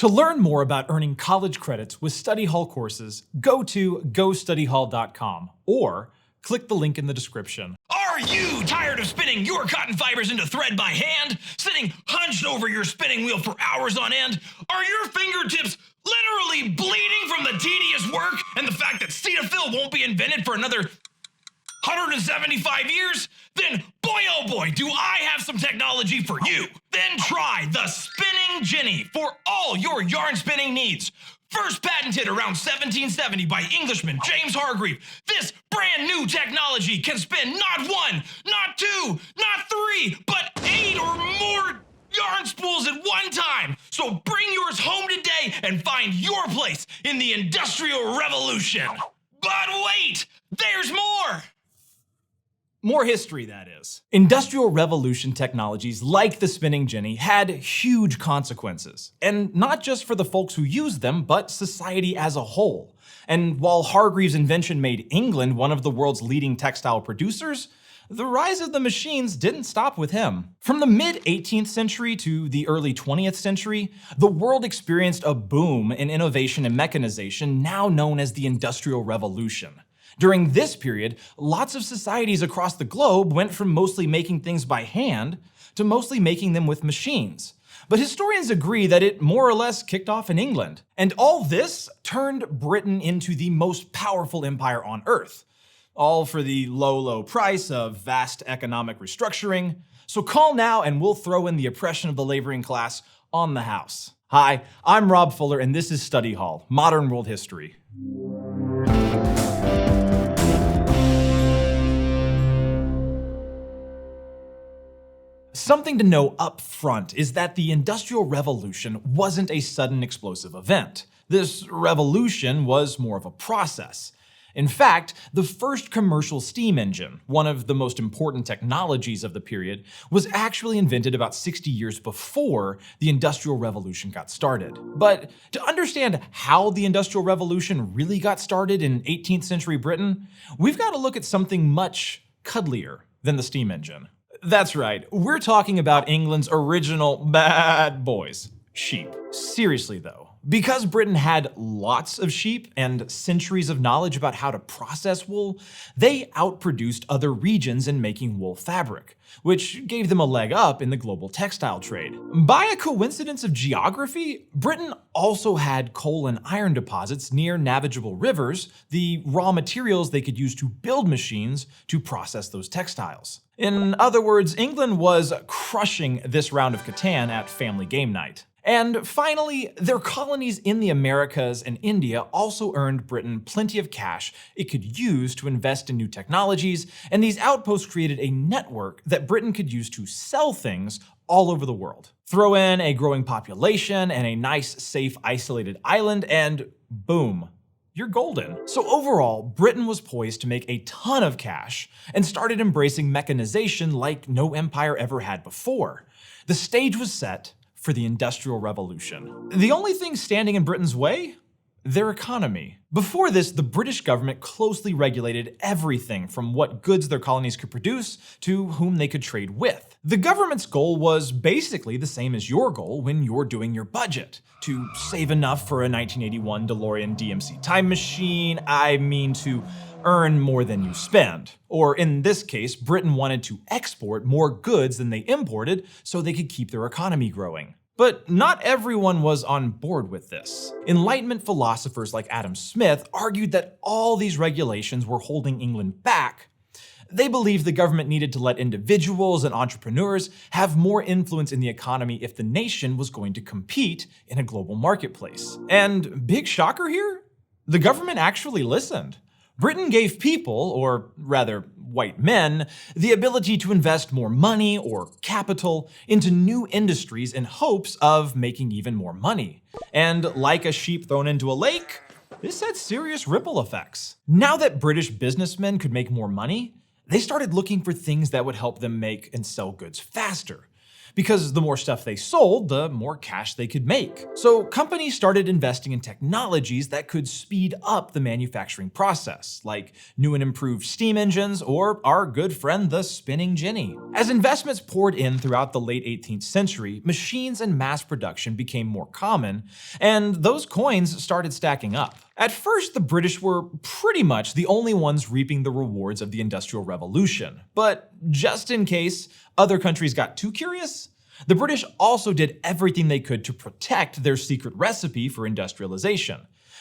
To learn more about earning college credits with study hall courses, go to gostudyhall.com or click the link in the description. Are you tired of spinning your cotton fibers into thread by hand? Sitting hunched over your spinning wheel for hours on end? Are your fingertips literally bleeding from the tedious work and the fact that Cetaphil won't be invented for another 175 years? Then boy oh boy, do I have some technology for you. Then try the Spinning Jenny for all your yarn spinning needs. First patented around 1770 by Englishman James Hargreave, this brand new technology can spin not one, not two, not three, but 8 or more yarn spools at one time. So bring yours home today and find your place in the Industrial Revolution. But wait, there's more. More history, that is. Industrial Revolution technologies like the spinning jenny had huge consequences, and not just for the folks who used them, but society as a whole. And while Hargreaves' invention made England one of the world's leading textile producers, the rise of the machines didn't stop with him. From the mid-18th century to the early 20th century, the world experienced a boom in innovation and mechanization now known as the Industrial Revolution. During this period, lots of societies across the globe went from mostly making things by hand to mostly making them with machines. But historians agree that it more or less kicked off in England. And all this turned Britain into the most powerful empire on Earth. All for the low price of vast economic restructuring. So call now and we'll throw in the oppression of the laboring class on the house. Hi, I'm Rob Fuller and this is Study Hall, Modern World History. Something to know up front is that the Industrial Revolution wasn't a sudden explosive event. This revolution was more of a process. In fact, the first commercial steam engine, one of the most important technologies of the period, was actually invented about 60 years before the Industrial Revolution got started. But to understand how the Industrial Revolution really got started in 18th century Britain, we've got to look at something much cuddlier than the steam engine. That's right, we're talking about England's original bad boys, sheep. Seriously though, because Britain had lots of sheep and centuries of knowledge about how to process wool, they outproduced other regions in making wool fabric, which gave them a leg up in the global textile trade. By a coincidence of geography, Britain also had coal and iron deposits near navigable rivers, the raw materials they could use to build machines to process those textiles. In other words, England was crushing this round of Catan at family game night. And finally, their colonies in the Americas and India also earned Britain plenty of cash it could use to invest in new technologies, and these outposts created a network that Britain could use to sell things all over the world. Throw in a growing population and a nice, safe, isolated island, and boom, you're golden. So overall, Britain was poised to make a ton of cash and started embracing mechanization like no empire ever had before. The stage was set for the Industrial Revolution. The only thing standing in Britain's way? Their economy. Before this, the British government closely regulated everything from what goods their colonies could produce to whom they could trade with. The government's goal was basically the same as your goal when you're doing your budget. To save enough for a 1981 DeLorean DMC time machine, to earn more than you spend. Or in this case, Britain wanted to export more goods than they imported so they could keep their economy growing. But not everyone was on board with this. Enlightenment philosophers like Adam Smith argued that all these regulations were holding England back. They believed the government needed to let individuals and entrepreneurs have more influence in the economy if the nation was going to compete in a global marketplace. And big shocker here? The government actually listened. Britain gave people, or rather white men, the ability to invest more money or capital into new industries in hopes of making even more money. And like a sheep thrown into a lake, this had serious ripple effects. Now that British businessmen could make more money, they started looking for things that would help them make and sell goods faster. because the more stuff they sold, the more cash they could make. So companies started investing in technologies that could speed up the manufacturing process, like new and improved steam engines or our good friend the spinning jenny. As investments poured in throughout the late 18th century, machines and mass production became more common, and those coins started stacking up. At first, the British were pretty much the only ones reaping the rewards of the Industrial Revolution, but just in case other countries got too curious, the British also did everything they could to protect their secret recipe for industrialization.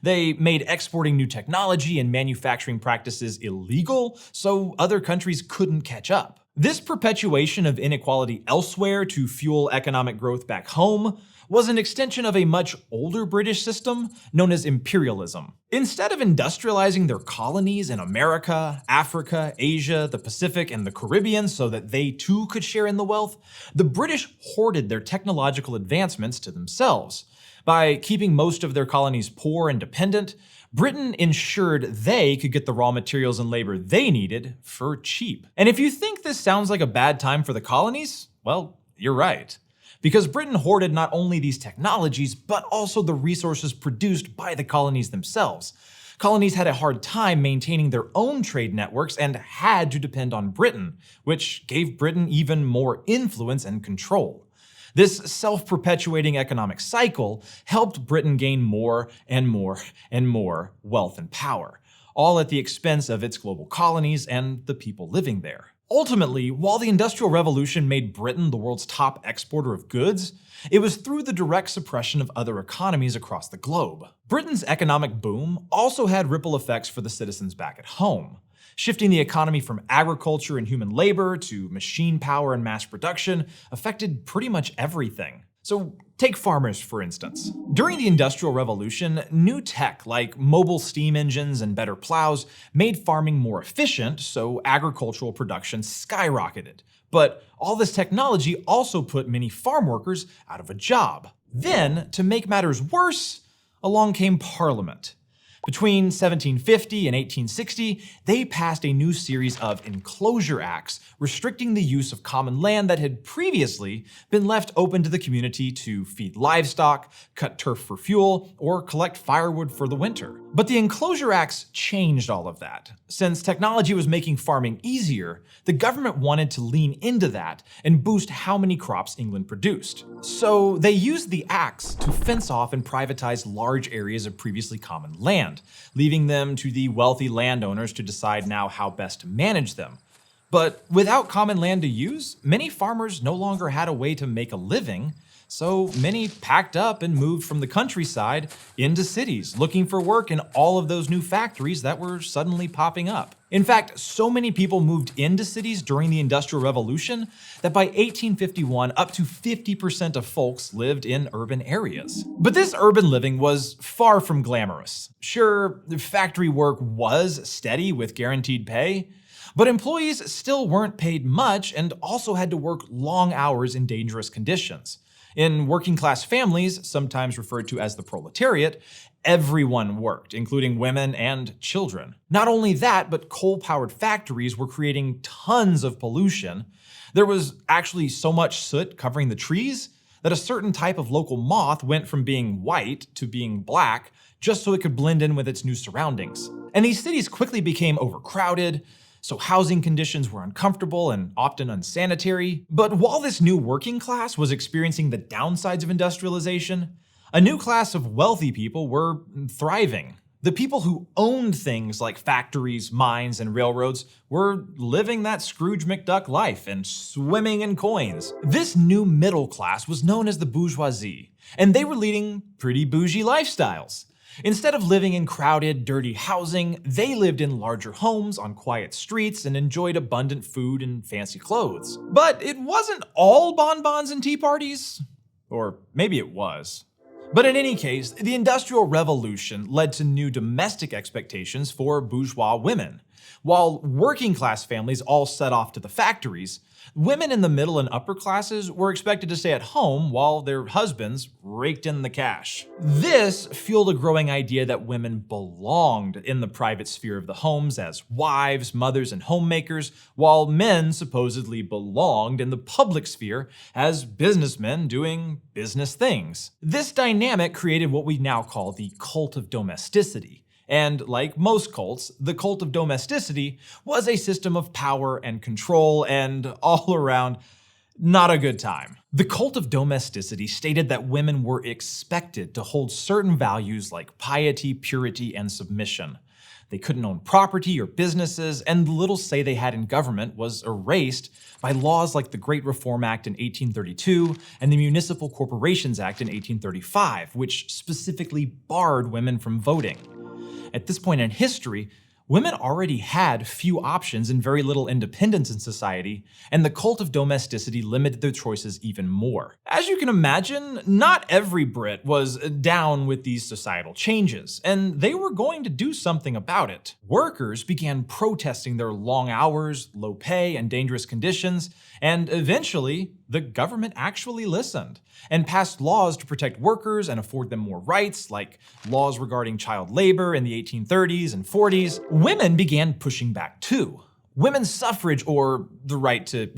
They made exporting new technology and manufacturing practices illegal so other countries couldn't catch up. This perpetuation of inequality elsewhere to fuel economic growth back home was an extension of a much older British system known as imperialism. Instead of industrializing their colonies in America, Africa, Asia, the Pacific, and the Caribbean so that they too could share in the wealth, the British hoarded their technological advancements to themselves. By keeping most of their colonies poor and dependent, Britain ensured they could get the raw materials and labor they needed for cheap. And if you think this sounds like a bad time for the colonies, well, you're right. Because Britain hoarded not only these technologies, but also the resources produced by the colonies themselves. Colonies had a hard time maintaining their own trade networks and had to depend on Britain, which gave Britain even more influence and control. This self-perpetuating economic cycle helped Britain gain more and more and more wealth and power, all at the expense of its global colonies and the people living there. Ultimately, while the Industrial Revolution made Britain the world's top exporter of goods, it was through the direct suppression of other economies across the globe. Britain's economic boom also had ripple effects for the citizens back at home. Shifting the economy from agriculture and human labor to machine power and mass production affected pretty much everything. So take farmers, for instance. During the Industrial Revolution, new tech like mobile steam engines and better plows made farming more efficient, so agricultural production skyrocketed. But all this technology also put many farm workers out of a job. Then, to make matters worse, along came Parliament. Between 1750 and 1860, they passed a new series of enclosure acts restricting the use of common land that had previously been left open to the community to feed livestock, cut turf for fuel, or collect firewood for the winter. But the enclosure acts changed all of that. Since technology was making farming easier, the government wanted to lean into that and boost how many crops England produced. So they used the acts to fence off and privatize large areas of previously common land, leaving them to the wealthy landowners to decide now how best to manage them. But without common land to use, many farmers no longer had a way to make a living, so many packed up and moved from the countryside into cities, looking for work in all of those new factories that were suddenly popping up. In fact, so many people moved into cities during the Industrial Revolution that by 1851, up to 50% of folks lived in urban areas. But this urban living was far from glamorous. Sure, factory work was steady with guaranteed pay, but employees still weren't paid much and also had to work long hours in dangerous conditions. In working-class families, sometimes referred to as the proletariat, everyone worked, including women and children. Not only that, but coal-powered factories were creating tons of pollution. There was actually so much soot covering the trees that a certain type of local moth went from being white to being black just so it could blend in with its new surroundings. And these cities quickly became overcrowded, so housing conditions were uncomfortable and often unsanitary. But while this new working class was experiencing the downsides of industrialization, a new class of wealthy people were thriving. The people who owned things like factories, mines, and railroads were living that Scrooge McDuck life and swimming in coins. This new middle class was known as the bourgeoisie, and they were leading pretty bougie lifestyles. Instead of living in crowded, dirty housing, they lived in larger homes on quiet streets and enjoyed abundant food and fancy clothes. But it wasn't all bonbons and tea parties. Or maybe it was. But in any case, the Industrial Revolution led to new domestic expectations for bourgeois women. While working class families all set off to the factories, women in the middle and upper classes were expected to stay at home while their husbands raked in the cash. This fueled a growing idea that women belonged in the private sphere of the homes as wives, mothers, and homemakers, while men supposedly belonged in the public sphere as businessmen doing business things. This dynamic created what we now call the cult of domesticity. And like most cults, the cult of domesticity was a system of power and control and all around not a good time. The cult of domesticity stated that women were expected to hold certain values like piety, purity, and submission. They couldn't own property or businesses, and the little say they had in government was erased by laws like the Great Reform Act in 1832 and the Municipal Corporations Act in 1835, which specifically barred women from voting. At this point in history, women already had few options and very little independence in society, and the cult of domesticity limited their choices even more. As you can imagine, not every Brit was down with these societal changes, and they were going to do something about it. Workers began protesting their long hours, low pay, and dangerous conditions, and eventually, the government actually listened and passed laws to protect workers and afford them more rights, like laws regarding child labor in the 1830s and 40s. Women began pushing back too. Women's suffrage, or the right to,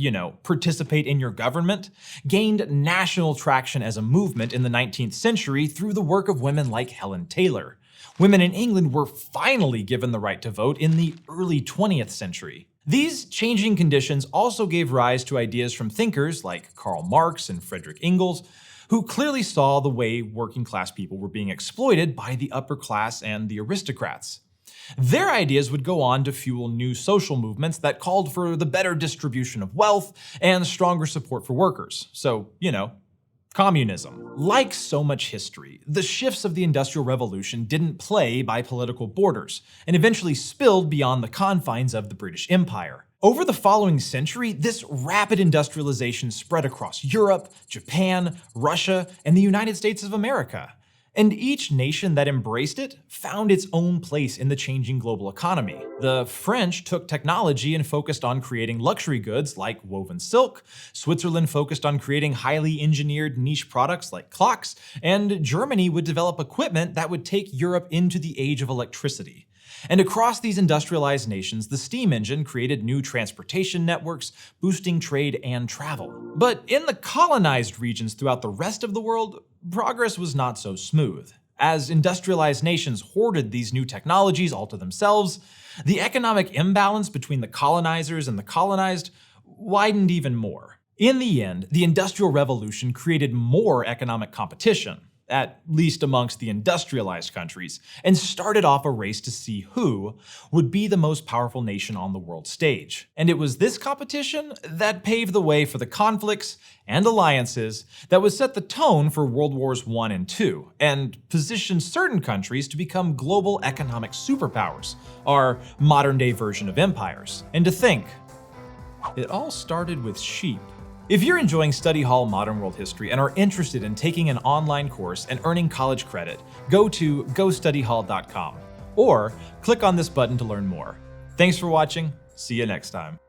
participate in your government, gained national traction as a movement in the 19th century through the work of women like Helen Taylor. Women in England were finally given the right to vote in the early 20th century. These changing conditions also gave rise to ideas from thinkers like Karl Marx and Friedrich Engels, who clearly saw the way working class people were being exploited by the upper class and the aristocrats. Their ideas would go on to fuel new social movements that called for the better distribution of wealth and stronger support for workers. So, communism. Like so much history, the shifts of the Industrial Revolution didn't play by political borders, and eventually spilled beyond the confines of the British Empire. Over the following century, this rapid industrialization spread across Europe, Japan, Russia, and the United States of America. And each nation that embraced it found its own place in the changing global economy. The French took technology and focused on creating luxury goods like woven silk, Switzerland focused on creating highly engineered niche products like clocks, and Germany would develop equipment that would take Europe into the age of electricity. And across these industrialized nations, the steam engine created new transportation networks, boosting trade and travel. But in the colonized regions throughout the rest of the world, progress was not so smooth. As industrialized nations hoarded these new technologies all to themselves, the economic imbalance between the colonizers and the colonized widened even more. In the end, the Industrial Revolution created more economic competition, at least amongst the industrialized countries, and started off a race to see who would be the most powerful nation on the world stage. And it was this competition that paved the way for the conflicts and alliances that would set the tone for World Wars I and II, and positioned certain countries to become global economic superpowers, our modern-day version of empires. And to think, it all started with sheep. If you're enjoying Study Hall Modern World History and are interested in taking an online course and earning college credit, go to gostudyhall.com or click on this button to learn more. Thanks for watching. See you next time.